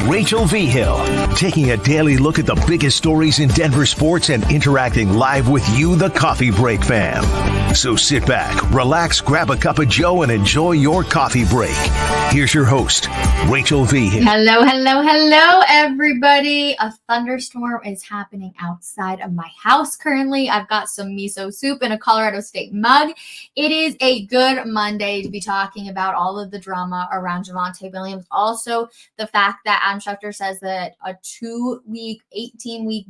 Rachel Vigil, taking a daily look at the biggest stories in Denver sports and interacting live with you, the Coffee Break fam. So sit back, relax, grab a cup of joe, and enjoy your coffee break. Here's your host, Rachel Vigil. Hello, everybody. A thunderstorm is happening outside of my house currently. I've got some miso soup in a Colorado State mug. It is a good Monday to be talking about all of the drama around Javonte Williams. Also, the fact that Adam Schefter says that a 2-week, 18-week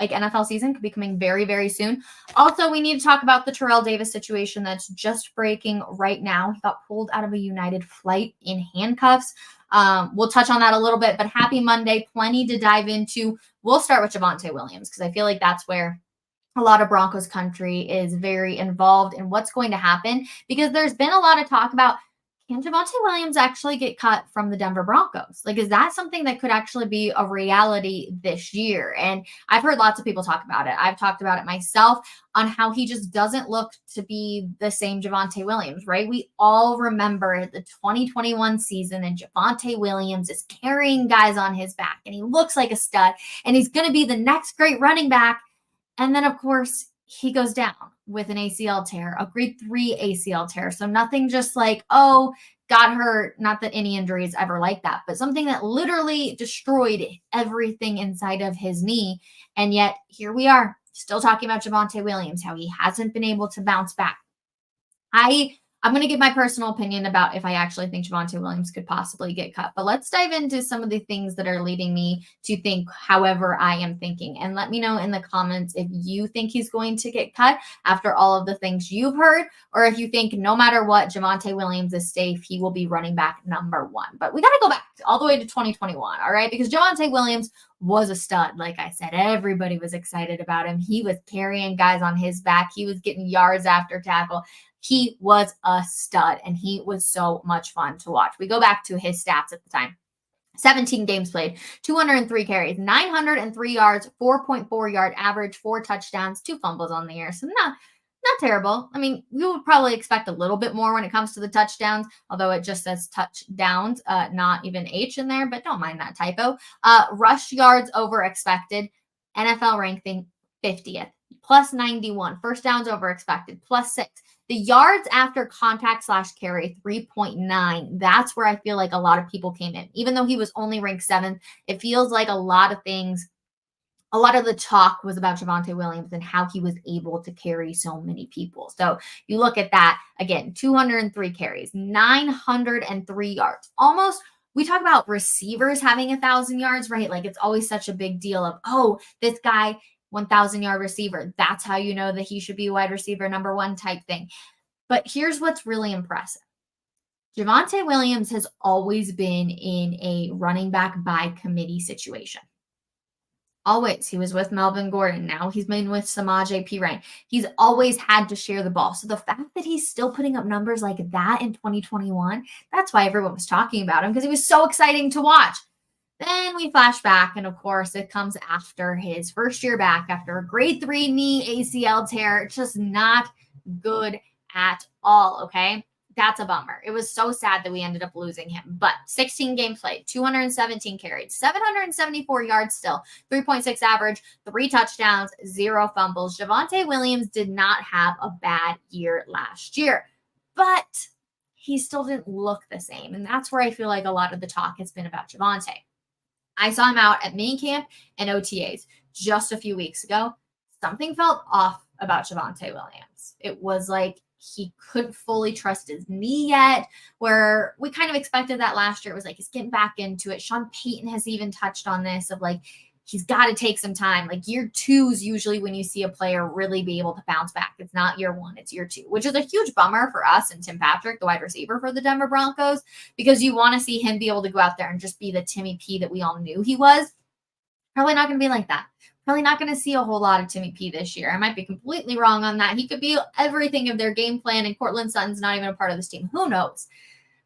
NFL season could be coming very, very soon. Also, we need to talk about the Terrell Davis situation that's just breaking right now. He got pulled out of a United flight in handcuffs. We'll touch on that a little bit, but happy Monday. Plenty to dive into. We'll start with Javonte Williams because I feel like that's where a lot of Broncos country is very involved in what's going to happen, because there's been a lot of talk about, can Javonte Williams actually get cut from the Denver Broncos? Like, is that something that could actually be a reality this year? And I've heard lots of people talk about it. I've talked about it myself on how he just doesn't look to be the same Javonte Williams, right? We all remember the 2021 season and Javonte Williams is carrying guys on his back and he looks like a stud and he's going to be the next great running back. And then, of course, he goes down with an ACL tear, a grade 3 ACL tear. So nothing just like, oh, got hurt. Not that any injury is ever like that, but something that literally destroyed everything inside of his knee. And yet here we are still talking about Javonte Williams, how he hasn't been able to bounce back. I'm going to give my personal opinion about if I actually think Javonte Williams could possibly get cut. But let's dive into some of the things that are leading me to think however I am thinking. And let me know in the comments if you think he's going to get cut after all of the things you've heard, or if you think no matter what, Javonte Williams is safe, he will be running back number 1. But we got to go back all the way to 2021, all right? Because Javonte Williams was a stud. Like I said, everybody was excited about him. He was carrying guys on his back. He was getting yards after tackle. He was a stud, and he was so much fun to watch. We go back to his stats at the time. 17 games played, 203 carries, 903 yards, 4.4 yard average, 4 touchdowns, 2 fumbles on the year. So not terrible. I mean, you would probably expect a little bit more when it comes to the touchdowns, although it just says touchdowns, not even H in there, but don't mind that typo. Rush yards over expected, NFL ranking 50th, plus 91. First downs over expected, plus 6. The yards after contact / carry, 3.9. That's where I feel like a lot of people came in. Even though he was only ranked 7th, it feels like a lot of the talk was about Javonte Williams and how he was able to carry so many people. So you look at that, again, 203 carries, 903 yards. Almost, we talk about receivers having 1,000 yards, right? Like, it's always such a big deal of, oh, this guy, 1,000-yard receiver. That's how you know that he should be wide receiver number 1 type thing. But here's what's really impressive. Javonte Williams has always been in a running back by committee situation. Always. He was with Melvin Gordon. Now he's been with Samaje Perine. He's always had to share the ball. So the fact that he's still putting up numbers like that in 2021, that's why everyone was talking about him, because he was so exciting to watch. Then we flash back, and of course, it comes after his first year back, after a grade 3 knee ACL tear. It's just not good at all, okay? That's a bummer. It was so sad that we ended up losing him. But 16 games played, 217 carried, 774 yards still, 3.6 average, 3 touchdowns, 0 fumbles. Javonte Williams did not have a bad year last year, but he still didn't look the same. And that's where I feel like a lot of the talk has been about Javonte. I saw him out at minicamp and OTAs just a few weeks ago. Something felt off about Javonte Williams. It was like he couldn't fully trust his knee yet, where we kind of expected that last year. It was like he's getting back into it. Sean Payton has even touched on this of like, he's got to take some time. Like year 2 is usually when you see a player really be able to bounce back. It's not year 1, it's year 2, which is a huge bummer for us and Tim Patrick, the wide receiver for the Denver Broncos, because you want to see him be able to go out there and just be the Timmy P that we all knew he was. Probably not going to be like that. Probably not going to see a whole lot of Timmy P this year. I might be completely wrong on that. He could be everything of their game plan, and Cortland Sutton's not even a part of this team. Who knows?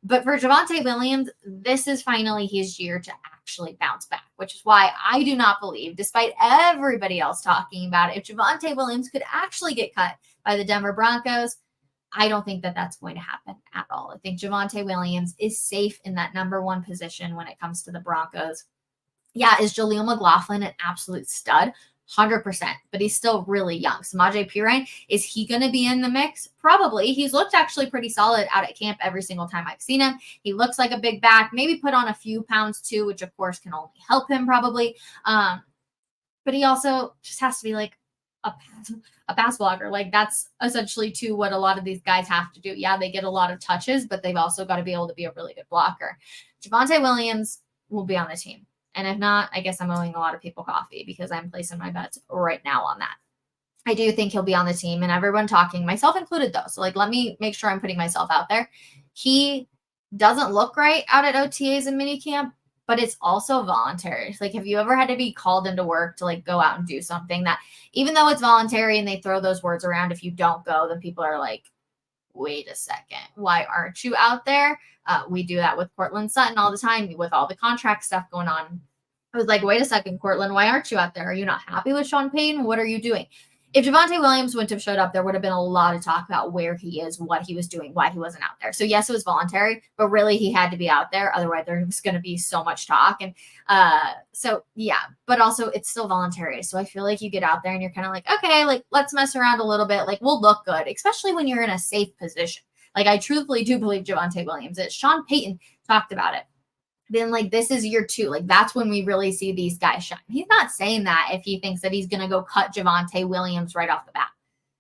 But for Javonte Williams, this is finally his year to actually bounce back, which is why I do not believe, despite everybody else talking about it, if Javonte Williams could actually get cut by the Denver Broncos, I don't think that that's going to happen at all. I think Javonte Williams is safe in that number 1 position when it comes to the Broncos. Yeah, is Jaleel McLaughlin an absolute stud? 100%, but he's still really young. Samaje Perine, is he going to be in the mix? Probably. He's looked actually pretty solid out at camp every single time I've seen him. He looks like a big back, maybe put on a few pounds too, which of course can only help him probably. But he also just has to be like a pass blocker. Like that's essentially to what a lot of these guys have to do. Yeah, they get a lot of touches, but they've also got to be able to be a really good blocker. Javonte Williams will be on the team. And if not, I guess I'm owing a lot of people coffee because I'm placing my bets right now on that. I do think he'll be on the team, and everyone talking, myself included though. So like, let me make sure I'm putting myself out there. He doesn't look right out at OTAs and minicamp, but it's also voluntary. Like, have you ever had to be called into work to like go out and do something that, even though it's voluntary and they throw those words around, if you don't go, then people are like, wait a second, why aren't you out there? We do that with Cortland Sutton all the time with all the contract stuff going on. I was like, wait a second, Cortland, why aren't you out there? Are you not happy with Sean Payton? What are you doing? If Javonte Williams wouldn't have showed up, there would have been a lot of talk about where he is, what he was doing, why he wasn't out there. So yes, it was voluntary, but really he had to be out there. Otherwise there was going to be so much talk. And so yeah, but also it's still voluntary. So I feel like you get out there and you're kind of like, okay, like let's mess around a little bit. Like we'll look good, especially when you're in a safe position. Like I truthfully do believe Javonte Williams. It. Sean Payton talked about it. Then like this is year 2. Like that's when we really see these guys shine. He's not saying that if he thinks that he's going to go cut Javonte Williams right off the bat.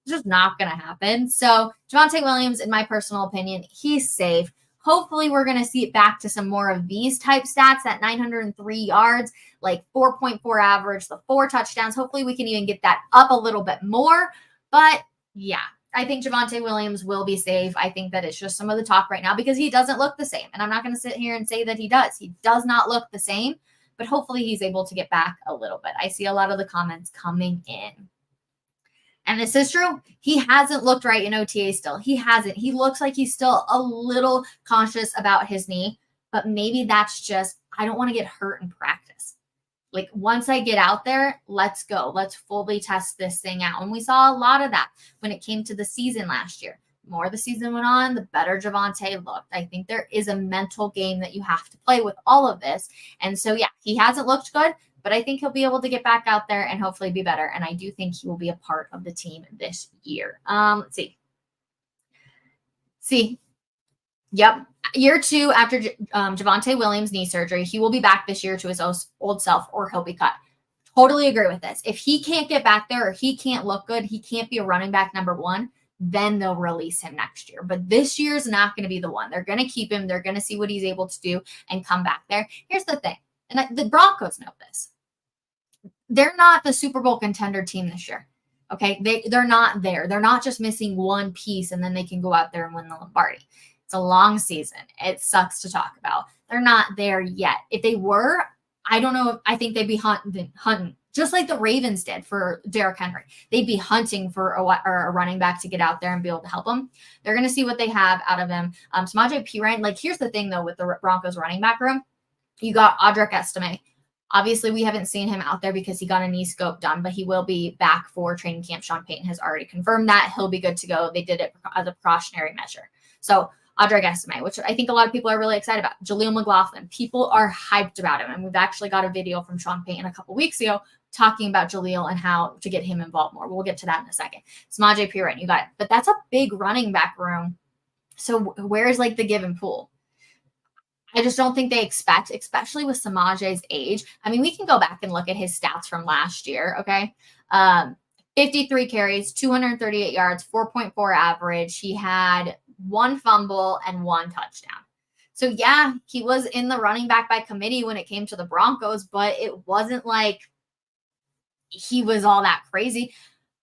It's just not going to happen. So Javonte Williams, in my personal opinion, he's safe. Hopefully we're going to see it back to some more of these type stats, that 903 yards, like 4.4 average, the 4 touchdowns. Hopefully we can even get that up a little bit more. But yeah, I think Javonte Williams will be safe. I think that it's just some of the talk right now because he doesn't look the same. And I'm not going to sit here and say that he does. He does not look the same, but hopefully he's able to get back a little bit. I see a lot of the comments coming in. And this is true. He hasn't looked right in OTA still. He hasn't. He looks like he's still a little conscious about his knee, but maybe that's just, I don't want to get hurt in practice. Like once I get out there, let's go. Let's fully test this thing out. And we saw a lot of that when it came to the season last year. The more the season went on, the better Javonte looked. I think there is a mental game that you have to play with all of this. And so, yeah, he hasn't looked good, but I think he'll be able to get back out there and hopefully be better. And I do think he will be a part of the team this year. Let's see. Yep. Year 2 after Javonte Williams' knee surgery, he will be back this year to his old self or he'll be cut. Totally agree with this. If he can't get back there or he can't look good, he can't be a running back number 1, then they'll release him next year. But this year's not going to be the one. They're going to keep him. They're going to see what he's able to do and come back there. Here's the thing. And the Broncos know this. They're not the Super Bowl contender team this year. Okay. They're not there. They're not just missing one piece and then they can go out there and win the Lombardi. It's a long season. It sucks to talk about. They're not there yet. If they were, I don't know. I think they'd be hunting just like the Ravens did for Derrick Henry. They'd be hunting for a running back to get out there and be able to help them. They're going to see what they have out of him. Samaje Perine, like here's the thing though, with the Broncos running back room, you got Audric Estime. Obviously, we haven't seen him out there because he got a knee scope done, but he will be back for training camp. Sean Payton has already confirmed that. He'll be good to go. They did it as a precautionary measure. So Audric Estime, which I think a lot of people are really excited about. Jaleel McLaughlin, people are hyped about him. And we've actually got a video from Sean Payton a couple weeks ago talking about Jaleel and how to get him involved more. We'll get to that in a second. Samaje Perine, you got it. But that's a big running back room. So where's like the give and pull? I just don't think they expect, especially with Samaje's age. I mean, we can go back and look at his stats from last year, okay? 53 carries, 238 yards, 4.4 average. He had 1 fumble and 1 touchdown. So, yeah, he was in the running back by committee when it came to the Broncos, but it wasn't like he was all that crazy.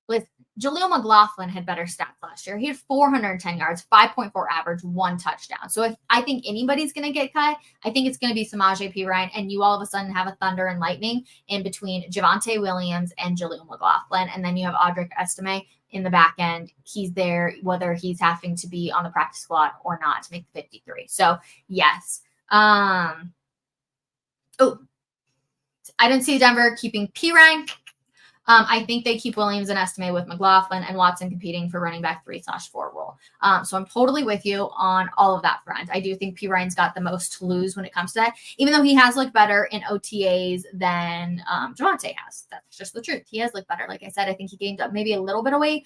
With Jaleel McLaughlin had better stats last year. He had 410 yards, 5.4 average, 1 touchdown. So if I think anybody's going to get cut, I think it's going to be Samaje Perine, and you all of a sudden have a thunder and lightning in between Javonte Williams and Jaleel McLaughlin. And then you have Audric Estime in the back end. He's there, whether he's having to be on the practice squad or not to make the 53. So yes. I didn't see Denver keeping Perine. I think they keep Williams and Estime with McLaughlin and Watson competing for running back 3/4 role. deal. So I'm totally with you on all of that front. I do think P. Ryan's got the most to lose when it comes to that, even though he has looked better in OTAs than Javonte has. That's just the truth. He has looked better. Like I said, I think he gained up maybe a little bit of weight.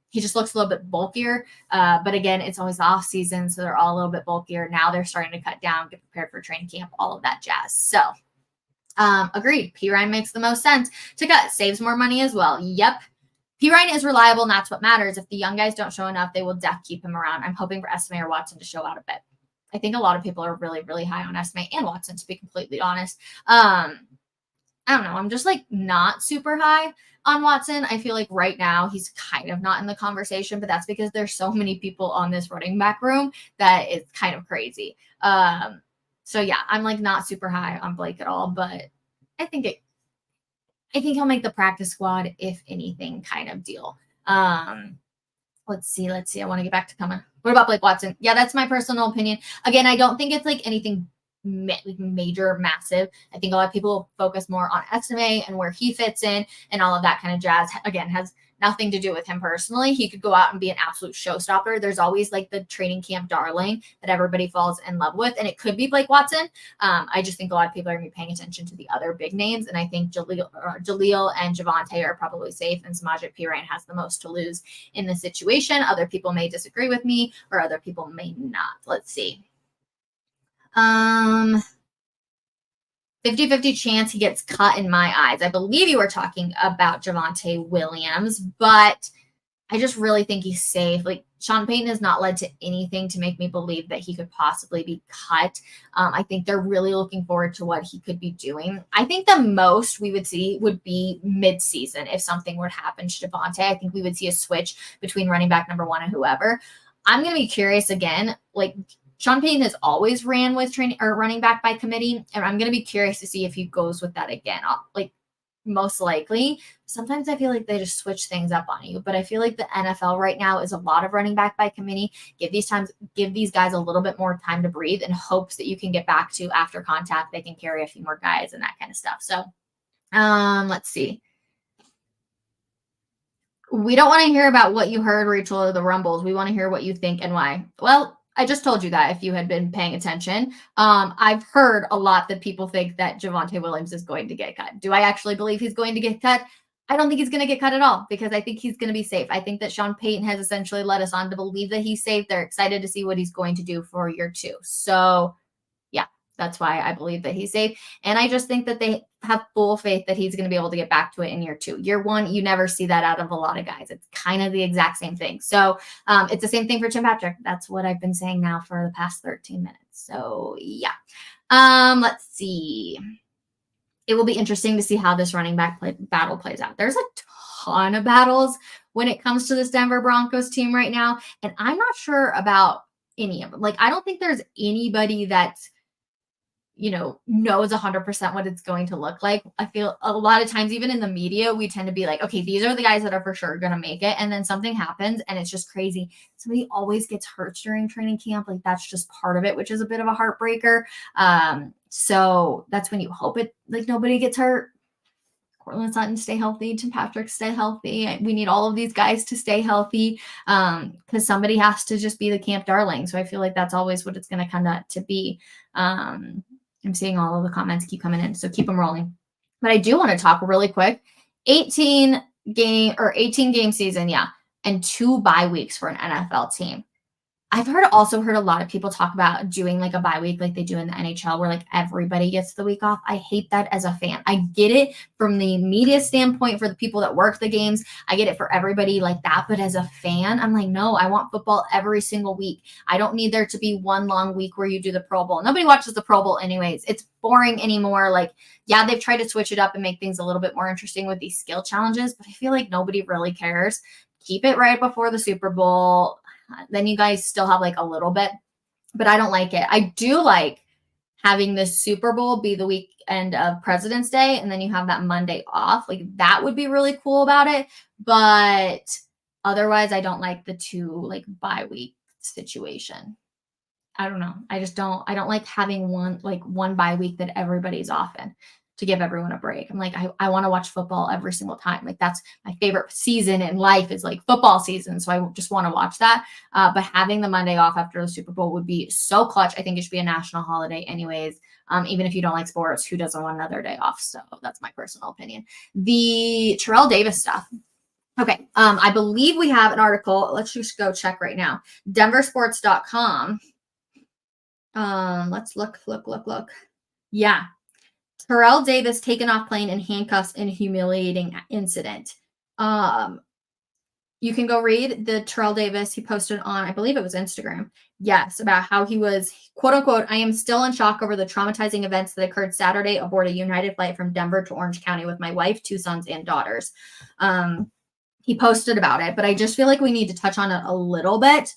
He just looks a little bit bulkier. But again, it's always the off season, so they're all a little bit bulkier. Now they're starting to cut down, get prepared for training camp, all of that jazz. So agreed. P. Ryan makes the most sense to cut. Saves more money as well. Yep. P. Ryan is reliable, and that's what matters. If the young guys don't show enough, they will keep him around. I'm hoping for Estime or Watson to show out a bit. I think a lot of people are really, really high on Estime and Watson, to be completely honest. I don't know. I'm just like not super high on Watson. I feel like right now he's kind of not in the conversation, but that's because there's so many people on this running back room that it's kind of crazy. So yeah, I'm like not super high on Blake at all, but I think he'll make the practice squad, if anything, kind of deal. Let's see. I want to get back to coming. What about Blake Watson? Yeah, that's my personal opinion. Again, I don't think it's like anything major, massive. I think a lot of people focus more on Estime and where he fits in and all of that kind of jazz. Again, has nothing to do with him personally. He could go out and be an absolute showstopper. There's always like the training camp darling that everybody falls in love with, and it could be Blake Watson. I just think a lot of people are going to be paying attention to the other big names, and I think Jaleel and Javonte are probably safe, and Samaje Perine has the most to lose in the situation. Other people may disagree with me, or other people may not. Let's see. 50-50 chance he gets cut in my eyes. I believe you were talking about Javonte Williams, but I just really think he's safe. Like, Sean Payton has not led to anything to make me believe that he could possibly be cut. I think they're really looking forward to what he could be doing. I think the most we would see would be mid-season if something were to happen to Javonte. I think we would see a switch between running back number one and whoever. I'm going to be curious again, like, Sean Payton has always ran with training or running back by committee, and I'm going to be curious to see if he goes with that again. Like, most likely. Sometimes I feel like they just switch things up on you, but I feel like the NFL right now is a lot of running back by committee. Give these guys a little bit more time to breathe in hopes that you can get back to after contact. They can carry a few more guys and that kind of stuff. So, let's see. We don't want to hear about what you heard, Rachel, or the rumbles. We want to hear what you think and why. Well, I just told you that if you had been paying attention. I've heard a lot that people think that Javonte Williams is going to get cut. Do I actually believe he's going to get cut? I don't think he's going to get cut at all because I think he's going to be safe. I think that Sean Payton has essentially led us on to believe that he's safe. They're excited to see what he's going to do for year two. So, yeah, that's why I believe that he's safe. And I just think that they have full faith that he's going to be able to get back to it in year two. Year one, you never see that out of a lot of guys. It's kind of the exact same thing. So it's the same thing for Tim Patrick. That's what I've been saying now for the past 13 minutes. So yeah. Let's see. It will be interesting to see how this running back battle plays out. There's a ton of battles when it comes to this Denver Broncos team right now. And I'm not sure about any of them. Like, I don't think there's anybody that's, knows 100% what it's going to look like. I feel a lot of times, even in the media, we tend to be like, okay, these are the guys that are for sure going to make it. And then something happens and it's just crazy. Somebody always gets hurt during training camp. Like, that's just part of it, which is a bit of a heartbreaker. So that's when you hope nobody gets hurt. Cortland Sutton stay healthy. Tim Patrick stay healthy. We need all of these guys to stay healthy because somebody has to just be the camp darling. So I feel like that's always what it's going to come out to be. I'm seeing all of the comments keep coming in, so keep them rolling. But I do want to talk really quick. 18 game season, yeah, and 2 bye weeks for an NFL team. I've also heard a lot of people talk about doing like a bye week like they do in the NHL where like everybody gets the week off. I hate that as a fan. I get it from the media standpoint for the people that work the games. I get it for everybody like that. But as a fan, I'm like, no, I want football every single week. I don't need there to be one long week where you do the Pro Bowl. Nobody watches the Pro Bowl anyways. It's boring anymore. Like, yeah, they've tried to switch it up and make things a little bit more interesting with these skill challenges, but I feel like nobody really cares. Keep it right before the Super Bowl. Then you guys still have like a little bit, but I don't like it. I do like having the Super Bowl be the weekend of President's Day, and then you have that Monday off. Like, that would be really cool about it. But otherwise, I don't like the 2 like bye week situation. I don't know. I don't like having one bye week that everybody's off in. to give everyone a break. I'm like, I want to watch football every single time. Like that's my favorite season in life is like football season. So I just want to watch that. But having the Monday off after the Super Bowl would be so clutch. I think it should be a national holiday anyways. Even if you don't like sports, who doesn't want another day off? So that's my personal opinion. The Terrell Davis stuff. Okay. I believe we have an article. Let's just go check right now. Denversports.com. Let's look. Yeah. Terrell Davis taken off plane in handcuffs in humiliating incident. You can go read the Terrell Davis he posted on, I believe it was Instagram. Yes, about how he was, quote unquote, I am still in shock over the traumatizing events that occurred Saturday aboard a United flight from Denver to Orange County with my wife, 2 sons, and daughters. He posted about it, but I just feel like we need to touch on it a little bit.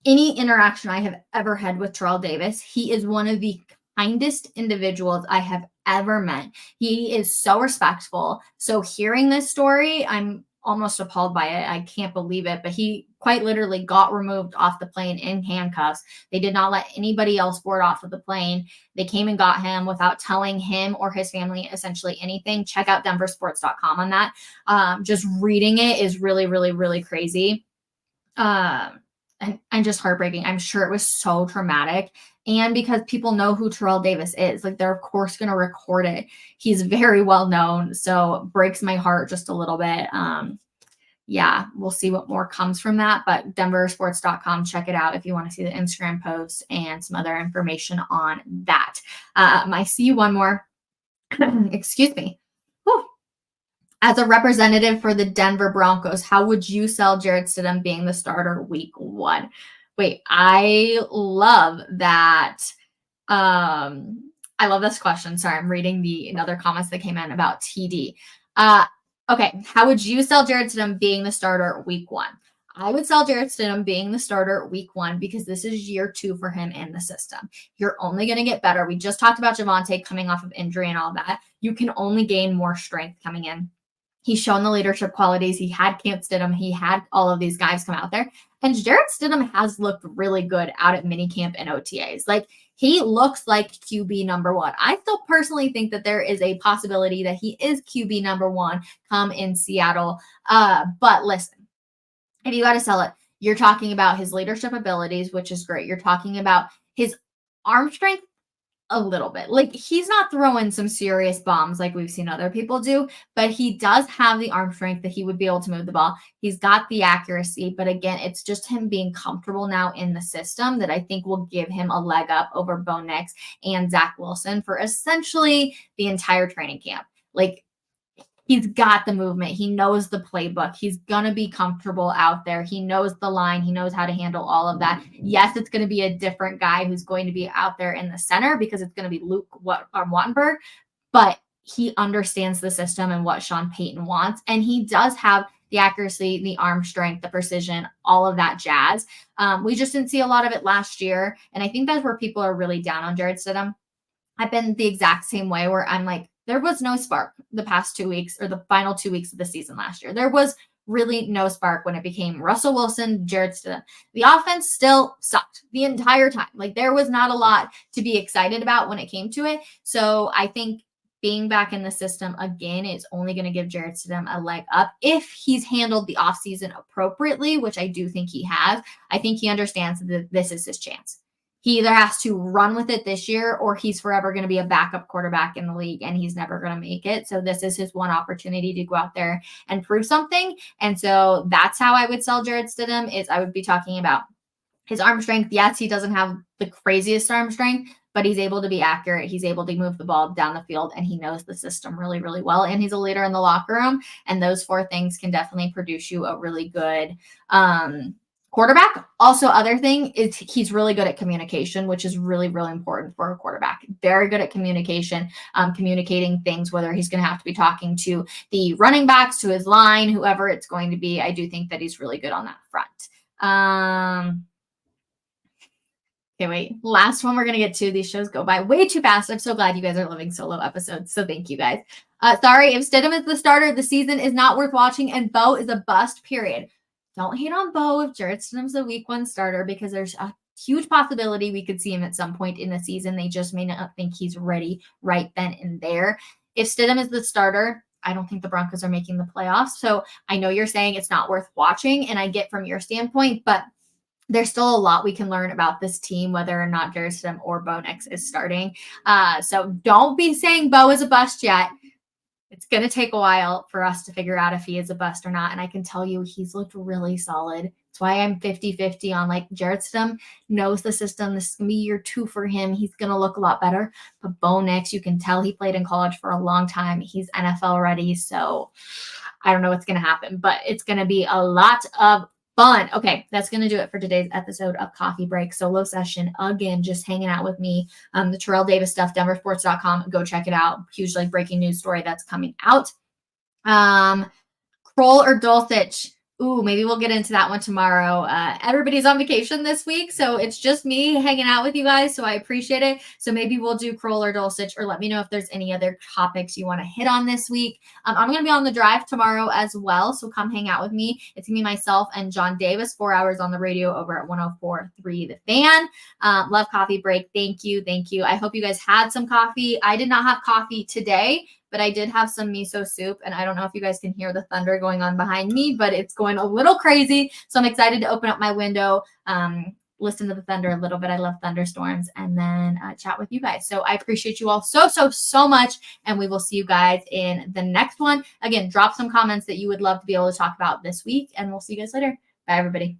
Any interaction I have ever had with Terrell Davis, he is one of the kindest individuals I have ever met. He is so respectful. So hearing this story, I'm almost appalled by it. I can't believe it, but he quite literally got removed off the plane in handcuffs. They did not let anybody else board off of the plane. They came and got him without telling him or his family essentially anything. Check out denversports.com on that. Just reading it is really, really, really crazy. And just heartbreaking. I'm sure it was so traumatic. And because people know who Terrell Davis is, like they're of course going to record it. He's very well known. So breaks my heart just a little bit. Yeah, we'll see what more comes from that. But denversports.com, check it out if you want to see the Instagram post and some other information on that. I see one more. Excuse me. Whew. As a representative for the Denver Broncos, how would you sell Jarrett Stidham being the starter week 1? Wait, I love that. I love this question. Sorry, I'm reading the other comments that came in about TD. Okay, how would you sell Jarrett Stidham being the starter week 1? I would sell Jarrett Stidham being the starter week 1 because this is year 2 for him in the system. You're only going to get better. We just talked about Javonte coming off of injury and all that. You can only gain more strength coming in. He's shown the leadership qualities. He had Camp Stidham. He had all of these guys come out there. And Jarrett Stidham has looked really good out at minicamp and OTAs. Like, he looks like QB number 1. I still personally think that there is a possibility that he is QB number 1 come in Seattle. But listen, if you got to sell it, you're talking about his leadership abilities, which is great. You're talking about his arm strength a little bit. Like, he's not throwing some serious bombs like we've seen other people do, but he does have the arm strength that he would be able to move the ball. He's got the accuracy, but again, it's just him being comfortable now in the system that I think will give him a leg up over Bo Nix and Zach Wilson for essentially the entire training camp. Like, he's got the movement. He knows the playbook. He's going to be comfortable out there. He knows the line. He knows how to handle all of that. Yes, it's going to be a different guy who's going to be out there in the center because it's going to be Luke Wattenberg, but he understands the system and what Sean Payton wants. And he does have the accuracy, the arm strength, the precision, all of that jazz. We just didn't see a lot of it last year. And I think that's where people are really down on Jarrett Stidham. I've been the exact same way where I'm like, there was no spark the past 2 weeks or the final 2 weeks of the season last year. There was really no spark when it became Russell Wilson, Jarrett Stidham. The offense still sucked the entire time. Like, there was not a lot to be excited about when it came to it. So I think being back in the system again is only going to give Jarrett Stidham a leg up if he's handled the offseason appropriately, which I do think he has. I think he understands that this is his chance. He either has to run with it this year or he's forever going to be a backup quarterback in the league and he's never going to make it. So this is his one opportunity to go out there and prove something. And so that's how I would sell Jarrett Stidham is I would be talking about his arm strength. Yes, he doesn't have the craziest arm strength, but he's able to be accurate. He's able to move the ball down the field and he knows the system really, really well. And he's a leader in the locker room. And those 4 things can definitely produce you a really good, quarterback. Also, other thing is he's really good at communication, which is really, really important for a quarterback. Very good at communication, communicating things, whether he's going to have to be talking to the running backs, to his line, whoever it's going to be. I do think that he's really good on that front. Okay, wait. Last one we're going to get to. These shows go by way too fast. I'm so glad you guys are loving solo episodes. So thank you guys. Sorry, if Stidham is the starter, the season is not worth watching and Bo is a bust, period. Don't hate on Bo if Jarrett Stidham's the week 1 starter because there's a huge possibility we could see him at some point in the season. They just may not think he's ready right then and there. If Stidham is the starter, I don't think the Broncos are making the playoffs. So I know you're saying it's not worth watching, and I get from your standpoint, but there's still a lot we can learn about this team, whether or not Jarrett Stidham or Bo Nix is starting. So don't be saying Bo is a bust yet. It's going to take a while for us to figure out if he is a bust or not. And I can tell you he's looked really solid. That's why I'm 50-50 on like Jarrett Stidham knows the system. This is going to be year 2 for him. He's going to look a lot better. But Bo Nix, you can tell he played in college for a long time. He's NFL ready. So I don't know what's going to happen, but it's going to be a lot of fun. Okay, that's going to do it for today's episode of Coffee Break. Solo session again, just hanging out with me. The Terrell Davis stuff, denversports.com. Go check it out. Huge like breaking news story that's coming out. Kroll or Dulcich? Ooh, maybe we'll get into that one tomorrow. Everybody's on vacation this week, so it's just me hanging out with you guys, so I appreciate it. So maybe we'll do Kroll or Dulcich, or let me know if there's any other topics you want to hit on this week. I'm going to be on the drive tomorrow as well, so come hang out with me. It's going to be myself and John Davis, 4 hours on the radio over at 104.3 The Fan. Love Coffee Break. Thank you. Thank you. I hope you guys had some coffee. I did not have coffee today, but I did have some miso soup, and I don't know if you guys can hear the thunder going on behind me, but it's going a little crazy. So I'm excited to open up my window, listen to the thunder a little bit. I love thunderstorms, and then chat with you guys. So I appreciate you all so much, and we will see you guys in the next one. Again, drop some comments that you would love to be able to talk about this week, and we'll see you guys later. Bye, everybody.